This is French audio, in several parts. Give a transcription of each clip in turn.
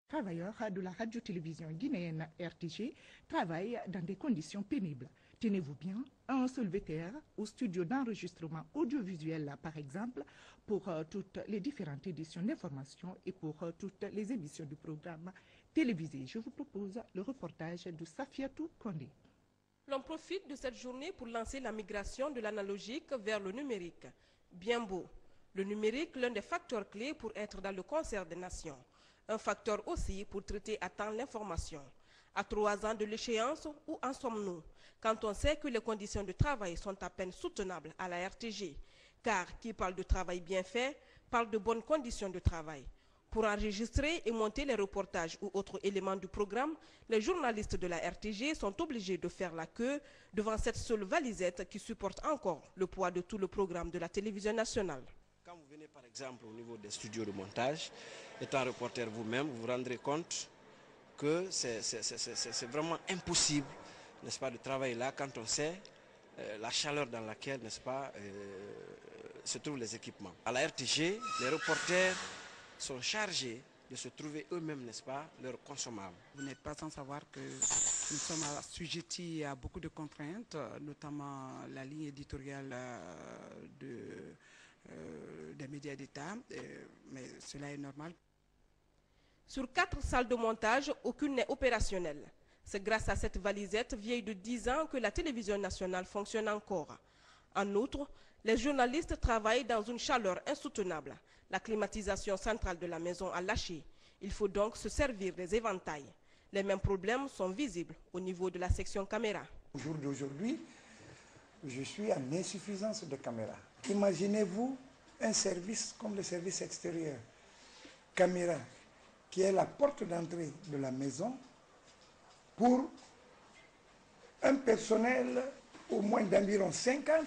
Travailleurs de la radio-télévision guinéenne RTG travaillent dans des conditions pénibles. Tenez-vous bien, un seul VTR au studio d'enregistrement audiovisuel par exemple, pour toutes les différentes éditions d'information et pour toutes les émissions du programme télévisé. Je vous propose le reportage de Safiatou Kondé. L'on profite de cette journée pour lancer la migration de l'analogique vers le numérique. Bien beau. Le numérique, l'un des facteurs clés pour être dans le concert des nations. Un facteur aussi pour traiter à temps l'information. À 3 ans de l'échéance, où en sommes-nous? Quand on sait que les conditions de travail sont à peine soutenables à la RTG. Car qui parle de travail bien fait, parle de bonnes conditions de travail. Pour enregistrer et monter les reportages ou autres éléments du programme, les journalistes de la RTG sont obligés de faire la queue devant cette seule valisette qui supporte encore le poids de tout le programme de la télévision nationale. Quand vous venez par exemple au niveau des studios de montage, étant reporter vous-même, vous vous rendrez compte que c'est vraiment impossible, n'est-ce pas, de travailler là quand on sait la chaleur dans laquelle, n'est-ce pas, se trouvent les équipements. À la RTG, les reporters sont chargés de se trouver eux-mêmes, n'est-ce pas, leurs consommables. Vous n'êtes pas sans savoir que nous sommes assujettis à beaucoup de contraintes, notamment la ligne éditoriale des médias d'État, mais cela est normal. Sur 4 salles de montage, aucune n'est opérationnelle. C'est grâce à cette valisette vieille de 10 ans que la télévision nationale fonctionne encore. En outre, les journalistes travaillent dans une chaleur insoutenable. La climatisation centrale de la maison a lâché. Il faut donc se servir des éventails. Les mêmes problèmes sont visibles au niveau de la section caméra. Au jour d'aujourd'hui, je suis en insuffisance de caméras. Imaginez-vous un service comme le service extérieur, caméra, qui est la porte d'entrée de la maison, pour un personnel au moins d'environ 50,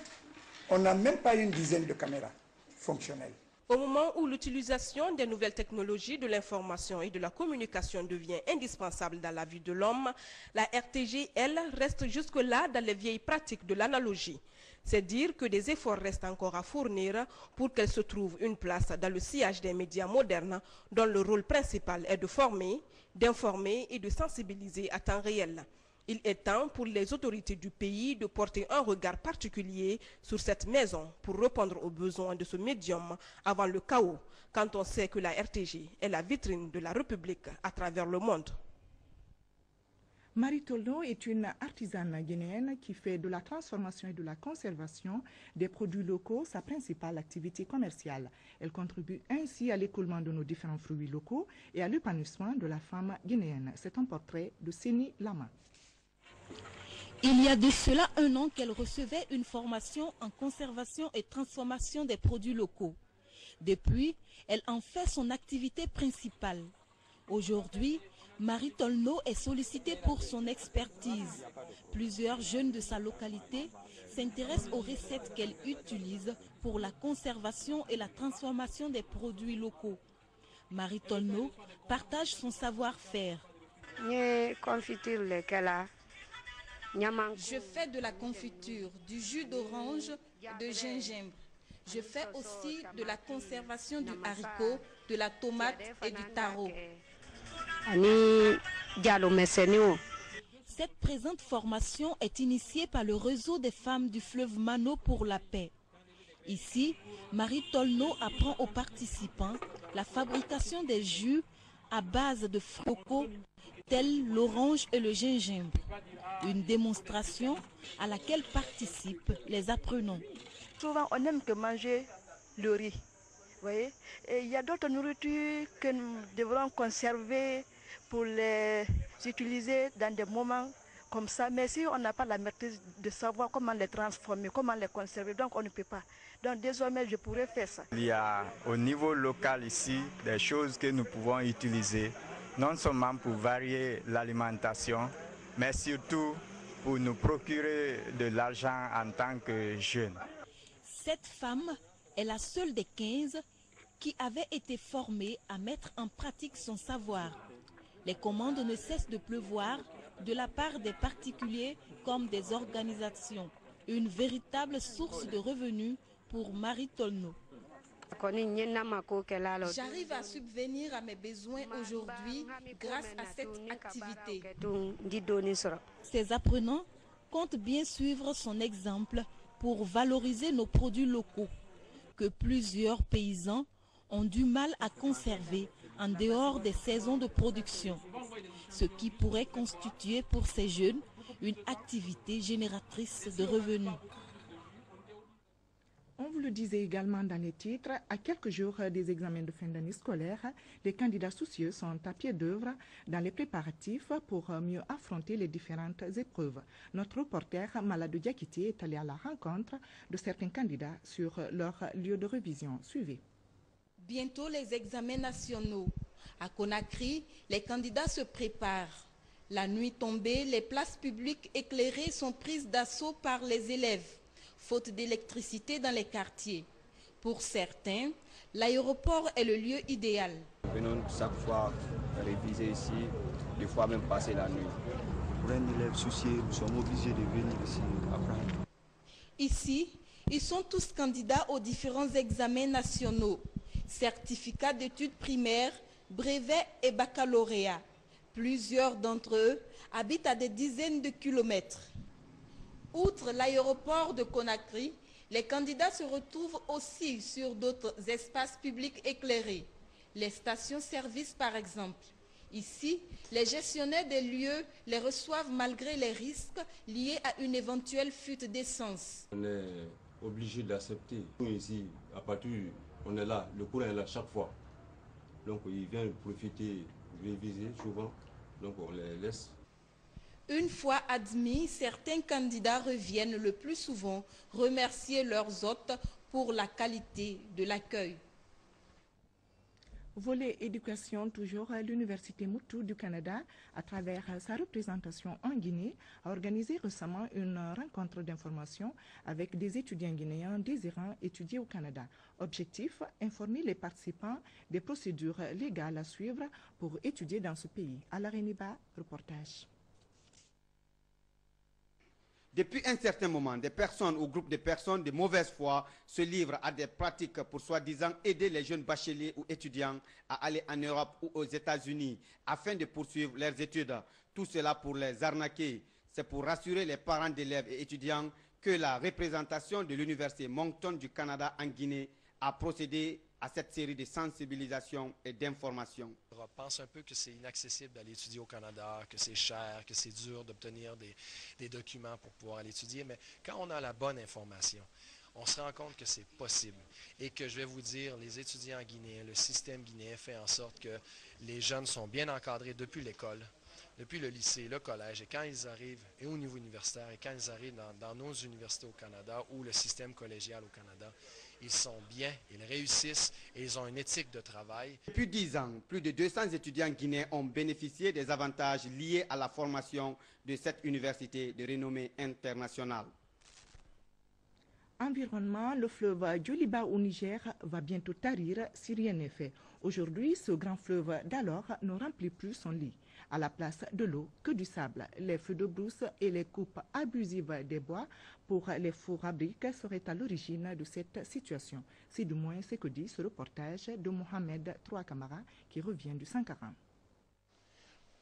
on n'a même pas une dizaine de caméras fonctionnelles. Au moment où l'utilisation des nouvelles technologies de l'information et de la communication devient indispensable dans la vie de l'homme, la RTG, elle, reste jusque-là dans les vieilles pratiques de l'analogie. C'est dire que des efforts restent encore à fournir pour qu'elle se trouve une place dans le sillage des médias modernes dont le rôle principal est de former, d'informer et de sensibiliser à temps réel. Il est temps pour les autorités du pays de porter un regard particulier sur cette maison pour répondre aux besoins de ce médium avant le chaos, quand on sait que la RTG est la vitrine de la République à travers le monde. Marie Tolno est une artisane guinéenne qui fait de la transformation et de la conservation des produits locaux sa principale activité commerciale. Elle contribue ainsi à l'écoulement de nos différents fruits locaux et à l'épanouissement de la femme guinéenne. C'est un portrait de Séni Lama. Il y a de cela 1 an qu'elle recevait une formation en conservation et transformation des produits locaux. Depuis, elle en fait son activité principale. Aujourd'hui, Marie Tolno est sollicitée pour son expertise. Plusieurs jeunes de sa localité s'intéressent aux recettes qu'elle utilise pour la conservation et la transformation des produits locaux. Marie Tolno partage son savoir-faire. Je fais de la confiture, du jus d'orange, de gingembre. Je fais aussi de la conservation du haricot, de la tomate et du taro. Cette présente formation est initiée par le réseau des femmes du fleuve Mano pour la paix. Ici, Marie Tolno apprend aux participants la fabrication des jus à base de fruits locaux tels l'orange et le gingembre. Une démonstration à laquelle participent les apprenants. Souvent, on n'aime que manger le riz. Voyez? Et il y a d'autres nourritures que nous devrons conserver pour les utiliser dans des moments comme ça. Mais si on n'a pas la maîtrise de savoir comment les transformer, comment les conserver, donc on ne peut pas. Donc désormais, je pourrais faire ça. Il y a au niveau local ici des choses que nous pouvons utiliser, non seulement pour varier l'alimentation, mais surtout pour nous procurer de l'argent en tant que jeunes. Cette femme est la seule des 15 qui avait été formée à mettre en pratique son savoir. Les commandes ne cessent de pleuvoir de la part des particuliers comme des organisations. Une véritable source de revenus pour Marie Tolno. J'arrive à subvenir à mes besoins aujourd'hui grâce à cette activité. Ces apprenants comptent bien suivre son exemple pour valoriser nos produits locaux, que plusieurs paysans ont du mal à conserver en dehors des saisons de production, ce qui pourrait constituer pour ces jeunes une activité génératrice de revenus. On vous le disait également dans les titres, à quelques jours des examens de fin d'année scolaire, les candidats soucieux sont à pied d'œuvre dans les préparatifs pour mieux affronter les différentes épreuves. Notre reporter Maladou Diakité est allé à la rencontre de certains candidats sur leur lieu de révision. Suivez. Bientôt les examens nationaux. À Conakry, les candidats se préparent. La nuit tombée, les places publiques éclairées sont prises d'assaut par les élèves, faute d'électricité dans les quartiers. Pour certains, l'aéroport est le lieu idéal. Nous venons chaque fois réviser ici, des fois même passer la nuit. Pour un élève soucieux, nous sommes obligés de venir ici apprendre. Ici, ils sont tous candidats aux différents examens nationaux, certificats d'études primaires, brevets et baccalauréat. Plusieurs d'entre eux habitent à des dizaines de kilomètres. Outre l'aéroport de Conakry, les candidats se retrouvent aussi sur d'autres espaces publics éclairés. Les stations-service par exemple. Ici, les gestionnaires des lieux les reçoivent malgré les risques liés à une éventuelle fuite d'essence. On est obligé d'accepter. Nous ici, à partir, on est là, le courant est là chaque fois. Donc ils viennent profiter, réviser souvent, donc on les laisse. Une fois admis, certains candidats reviennent le plus souvent remercier leurs hôtes pour la qualité de l'accueil. Volet éducation, toujours à l'Université Moutou du Canada, à travers sa représentation en Guinée, a organisé récemment une rencontre d'information avec des étudiants guinéens désirant étudier au Canada. Objectif, informer les participants des procédures légales à suivre pour étudier dans ce pays. À la Réniba, reportage. Depuis un certain moment, des personnes ou groupes de personnes de mauvaise foi se livrent à des pratiques pour soi-disant aider les jeunes bacheliers ou étudiants à aller en Europe ou aux États-Unis afin de poursuivre leurs études. Tout cela pour les arnaquer. C'est pour rassurer les parents d'élèves et étudiants que la représentation de l'Université Moncton du Canada en Guinée a procédé à cette série de sensibilisation et d'information. On pense un peu que c'est inaccessible d'aller étudier au Canada, que c'est cher, que c'est dur d'obtenir des documents pour pouvoir aller étudier, mais quand on a la bonne information, on se rend compte que c'est possible et que, je vais vous dire, les étudiants guinéens, le système guinéen fait en sorte que les jeunes sont bien encadrés depuis l'école, depuis le lycée, le collège, et quand ils arrivent, et au niveau universitaire, et quand ils arrivent dans nos universités au Canada ou le système collégial au Canada, ils sont bien, ils réussissent et ils ont une éthique de travail. Depuis 10 ans, plus de 200 étudiants guinéens ont bénéficié des avantages liés à la formation de cette université de renommée internationale. Environnement, le fleuve Djoliba au Niger va bientôt tarir si rien n'est fait. Aujourd'hui, ce grand fleuve d'alors ne remplit plus son lit. À la place de l'eau, que du sable. Les feux de brousse et les coupes abusives des bois pour les fours à briques seraient à l'origine de cette situation. C'est du moins ce que dit ce reportage de Mohamed Trouakamara qui revient du Sankara.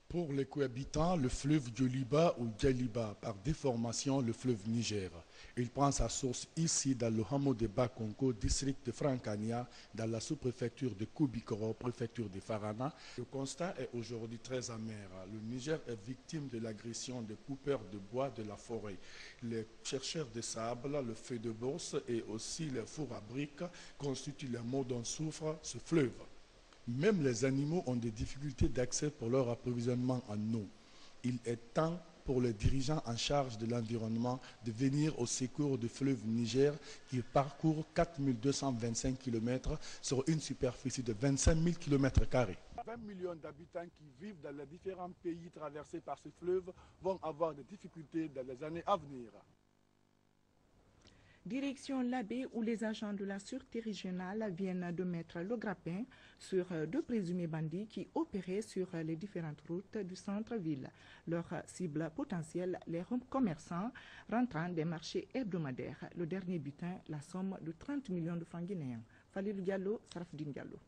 Pour les cohabitants, le fleuve Djoliba ou Djaliba, par déformation le fleuve Niger. Il prend sa source ici dans le hameau de Bakonko, district de Francania, dans la sous-préfecture de Koubikoro, préfecture de Farana. Le constat est aujourd'hui très amer. Le Niger est victime de l'agression des coupeurs de bois de la forêt. Les chercheurs de sable, le feu de bourse et aussi les fours à briques constituent les maux dont souffre ce fleuve. Même les animaux ont des difficultés d'accès pour leur approvisionnement en eau. Il est temps pour les dirigeants en charge de l'environnement de venir au secours du fleuve Niger qui parcourt 4225 km sur une superficie de 25 000 km². 20 millions d'habitants qui vivent dans les différents pays traversés par ce fleuve vont avoir des difficultés dans les années à venir. Direction Labé où les agents de la sûreté régionale viennent de mettre le grappin sur deux présumés bandits qui opéraient sur les différentes routes du centre-ville. Leur cible potentielle, les commerçants rentrant des marchés hebdomadaires. Le dernier butin, la somme de 30 millions de francs guinéens. Falilou Diallo, Sarafdine Diallo.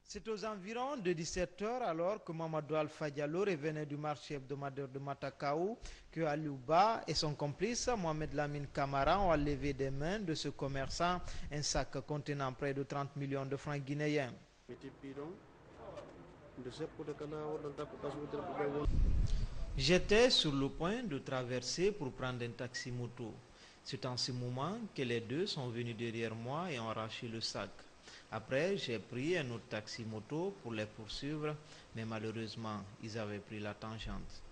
C'est aux environs de 17h alors que Mamadou Alpha Diallo revenait du marché hebdomadaire de Matakaou que Aliouba et son complice Mohamed Lamine Kamara ont enlevé des mains de ce commerçant un sac contenant près de 30 millions de francs guinéens. J'étais sur le point de traverser pour prendre un taxi moto. C'est en ce moment que les deux sont venus derrière moi et ont arraché le sac. Après, j'ai pris un autre taxi moto pour les poursuivre, mais malheureusement, ils avaient pris la tangente.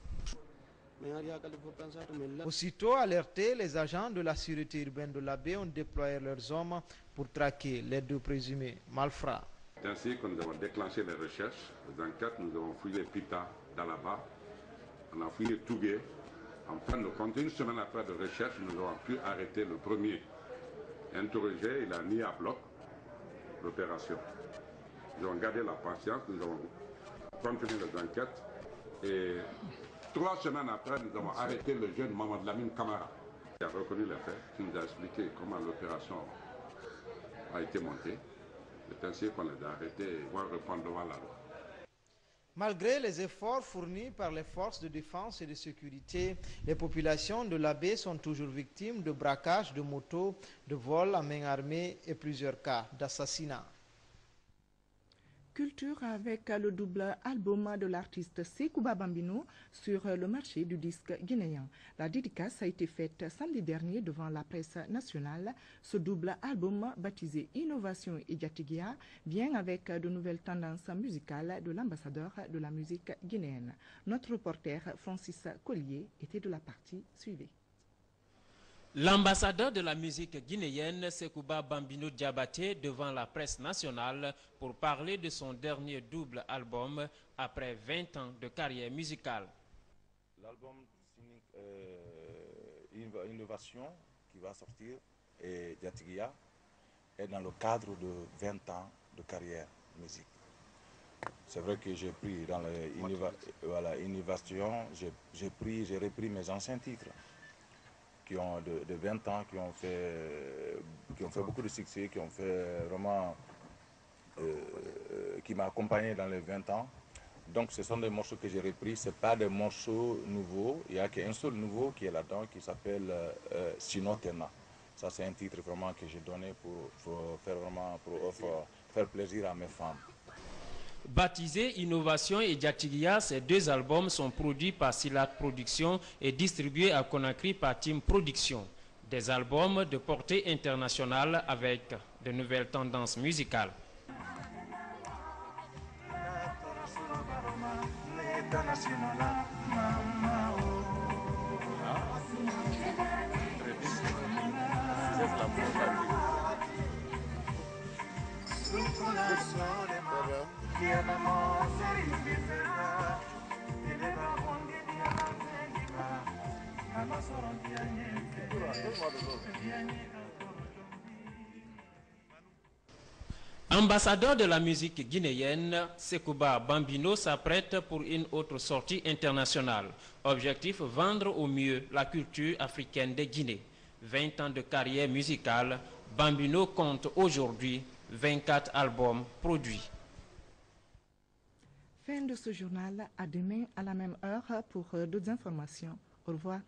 Aussitôt alertés, les agents de la sûreté urbaine de la baie ont déployé leurs hommes pour traquer les deux présumés malfrats. C'est ainsi que nous avons déclenché les recherches, les enquêtes, nous avons fouillé Pita dans la bas, on a fouillé Tougué. En fin de compte, une semaine après de recherche, nous avons pu arrêter le premier. Interrogé, il a mis à bloc l'opération. Nous avons gardé la patience, nous avons continué les enquêtes et 3 semaines après, nous avons arrêté le jeune Mohamed Lamine Kamara. Il a reconnu les faits, il nous a expliqué comment l'opération a été montée. C'est ainsi qu'on les a arrêtés et vont répondre devant la loi. Malgré les efforts fournis par les forces de défense et de sécurité, les populations de la baie sont toujours victimes de braquages de motos, de vols à main armée et plusieurs cas d'assassinat. Culture avec le double album de l'artiste Sekouba Bambino sur le marché du disque guinéen. La dédicace a été faite samedi dernier devant la presse nationale. Ce double album baptisé Innovation et Diatigia vient avec de nouvelles tendances musicales de l'ambassadeur de la musique guinéenne. Notre reporter Francis Collier était de la partie suivie. L'ambassadeur de la musique guinéenne, Sekouba Bambino Diabaté, devant la presse nationale pour parler de son dernier double album après 20 ans de carrière musicale. L'album Innovation qui va sortir et Diatigia est dans le cadre de 20 ans de carrière musique. C'est vrai que j'ai pris dans l'innovation, j'ai repris mes anciens titres qui ont de 20 ans, qui ont fait beaucoup de succès, qui ont fait vraiment, qui m'ont accompagné dans les 20 ans. Donc ce sont des morceaux que j'ai repris, ce pas des morceaux nouveaux, il n'y a qu'un seul nouveau qui est là-dedans, qui s'appelle Sinotena. Ça c'est un titre vraiment que j'ai donné pour faire plaisir à mes fans. Baptisé Innovation et Diatigia, ces deux albums sont produits par Silat Productions et distribués à Conakry par Team Production. Des albums de portée internationale avec de nouvelles tendances musicales. Ambassadeur de la musique guinéenne, Sekouba Bambino s'apprête pour une autre sortie internationale. Objectif, vendre au mieux la culture africaine de Guinée. 20 ans de carrière musicale, Bambino compte aujourd'hui 24 albums produits. Fin de ce journal, à demain à la même heure pour d'autres informations. Au revoir.